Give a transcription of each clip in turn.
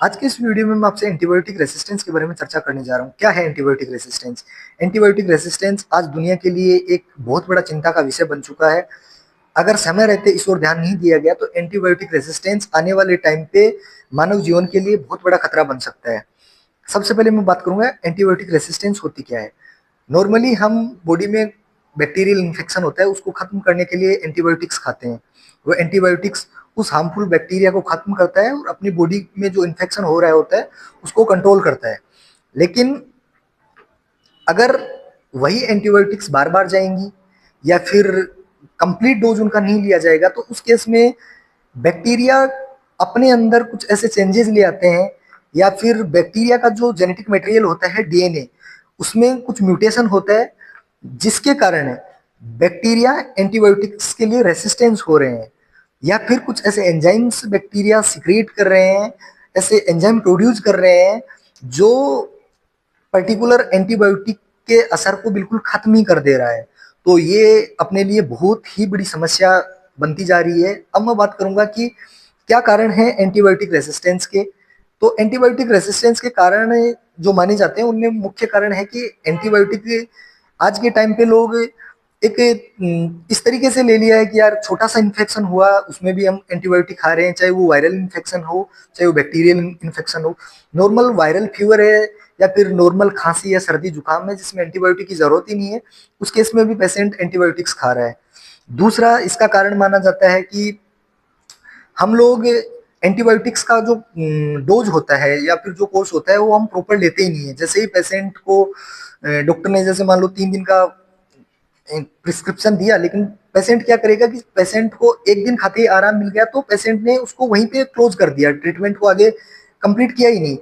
आज के इस वीडियो में मैं आपसे एंटीबायोटिक रेसिस्टेंस के बारे में चर्चा करने जा रहा हूँ। क्या है एंटीबायोटिक रेसिस्टेंस? एंटीबायोटिक रेसिस्टेंस आज दुनिया के लिए एक बहुत बड़ा चिंता का विषय बन चुका है। अगर समय रहते इस ओर ध्यान नहीं दिया गया तो एंटीबायोटिक रेसिस्टेंस आने वाले टाइम पे मानव जीवन के लिए बहुत बड़ा खतरा बन सकता है। सबसे पहले मैं बात करूंगा एंटीबायोटिक रेसिस्टेंस होती क्या है। नॉर्मली हम बॉडी में बैक्टीरियल इन्फेक्शन होता है उसको खत्म करने के लिए एंटीबायोटिक्स खाते हैं। वो एंटीबायोटिक्स उस हार्मफुल बैक्टीरिया को खत्म करता है और अपनी बॉडी में जो इन्फेक्शन हो रहा होता है उसको कंट्रोल करता है। लेकिन अगर वही एंटीबायोटिक्स बार बार जाएंगी या फिर कंप्लीट डोज उनका नहीं लिया जाएगा तो उस केस में बैक्टीरिया अपने अंदर कुछ ऐसे चेंजेस ले आते हैं या फिर बैक्टीरिया का जो जेनेटिक मटेरियल होता है डीएनए उसमें कुछ म्यूटेशन होता है जिसके कारण बैक्टीरिया एंटीबायोटिक्स के लिए रेसिस्टेंस हो रहे हैं या फिर कुछ ऐसे एंजाइम्स बैक्टीरिया सिक्रिएट कर रहे हैं, ऐसे एंजाइम प्रोड्यूस कर रहे हैं जो पर्टिकुलर एंटीबायोटिक के असर को बिल्कुल खत्म ही कर दे रहा है। तो ये अपने लिए बहुत ही बड़ी समस्या बनती जा रही है। अब मैं बात करूंगा कि क्या कारण है एंटीबायोटिक रेसिस्टेंस के। तो एंटीबायोटिक रेसिस्टेंस के कारण जो माने जाते हैं उनमें मुख्य कारण है कि एंटीबायोटिक आज के टाइम पे लोग एक इस तरीके से ले लिया है कि यार छोटा सा इन्फेक्शन हुआ उसमें भी हम एंटीबायोटिक खा रहे हैं, चाहे वो वायरल इन्फेक्शन हो चाहे वो बैक्टीरियल इन्फेक्शन हो। नॉर्मल वायरल फीवर है या फिर नॉर्मल खांसी या सर्दी जुकाम है जिसमें एंटीबायोटिक की जरूरत ही नहीं है, उस केस में भी पेशेंट एंटीबायोटिक्स खा रहा है। दूसरा इसका कारण माना जाता है कि हम लोग एंटीबायोटिक्स का जो डोज होता है या फिर जो कोर्स होता है वो हम प्रॉपर लेते ही नहीं है। जैसे ही पेशेंट को डॉक्टर ने जैसे मान लो 3 दिन का प्रिस्क्रिप्शन दिया, लेकिन पेशेंट क्या करेगा कि पेशेंट को एक दिन खाते ही आराम मिल गया तो पेशेंट ने उसको वहीं पे क्लोज कर दिया, ट्रीटमेंट को आगे कंप्लीट किया ही नहीं।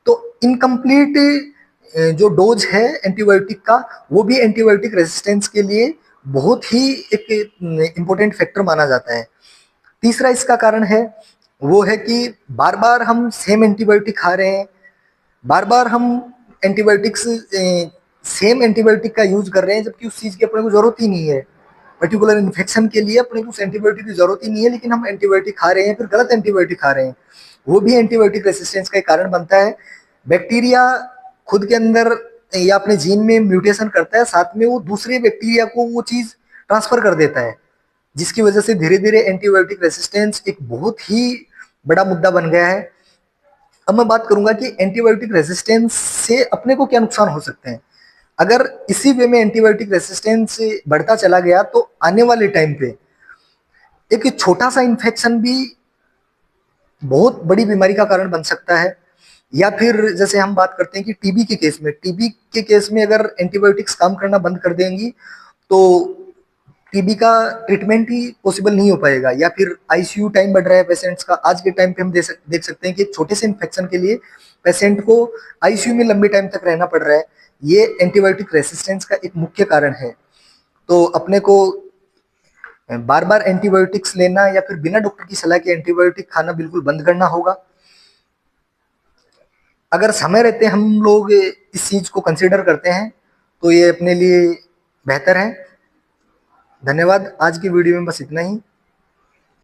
तो इनकम्प्लीट जो डोज है एंटीबायोटिक का वो भी एंटीबायोटिक रेजिस्टेंस के लिए बहुत ही एक इम्पोर्टेंट फैक्टर माना जाता है। तीसरा इसका कारण है वो है कि बार बार हम सेम एंटीबायोटिक खा रहे हैं, बार बार हम एंटीबायोटिक्स सेम एंटीबायोटिक का यूज कर रहे हैं जबकि उस चीज की अपने को जरूरत ही नहीं है। पर्टिकुलर इन्फेक्शन के लिए अपने को उस एंटीबायोटिक की जरूरत ही नहीं है लेकिन हम एंटीबायोटिक खा रहे हैं, फिर गलत एंटीबायोटिक खा रहे हैं। वो भी एंटीबायोटिक रेसिस्टेंस का एक कारण बनता है। बैक्टीरिया खुद के अंदर या अपने जीन में म्यूटेशन करता है, साथ में वो दूसरे बैक्टीरिया को वो चीज ट्रांसफर कर देता है जिसकी वजह से धीरे धीरे एंटीबायोटिक रेसिस्टेंस एक बहुत ही बड़ा मुद्दा बन गया है। अब मैं बात करूंगा कि एंटीबायोटिक रेसिस्टेंस से अपने को क्या नुकसान हो सकते हैं। अगर इसी वे में एंटीबायोटिक रेसिस्टेंस बढ़ता चला गया तो आने वाले टाइम पे एक छोटा सा इन्फेक्शन भी बहुत बड़ी बीमारी का कारण बन सकता है। या फिर जैसे हम बात करते हैं कि टीबी के केस में अगर एंटीबायोटिक्स काम करना बंद कर देंगी तो टीबी का ट्रीटमेंट ही पॉसिबल नहीं हो पाएगा। या फिर आईसीयू टाइम बढ़ रहा है पेशेंट्स का, आज के टाइम पे हम देख सकते हैं कि एक छोटे से इन्फेक्शन के लिए पेशेंट को आईसीयू में लंबे टाइम तक रहना पड़ रहा है। ये एंटीबायोटिक रेसिस्टेंस का एक मुख्य कारण है। तो अपने को बार बार एंटीबायोटिक्स लेना या फिर बिना डॉक्टर की सलाह के एंटीबायोटिक खाना बिल्कुल बंद करना होगा। अगर समय रहते हम लोग इस चीज को कंसिडर करते हैं तो ये अपने लिए बेहतर है। धन्यवाद। आज की वीडियो में बस इतना ही।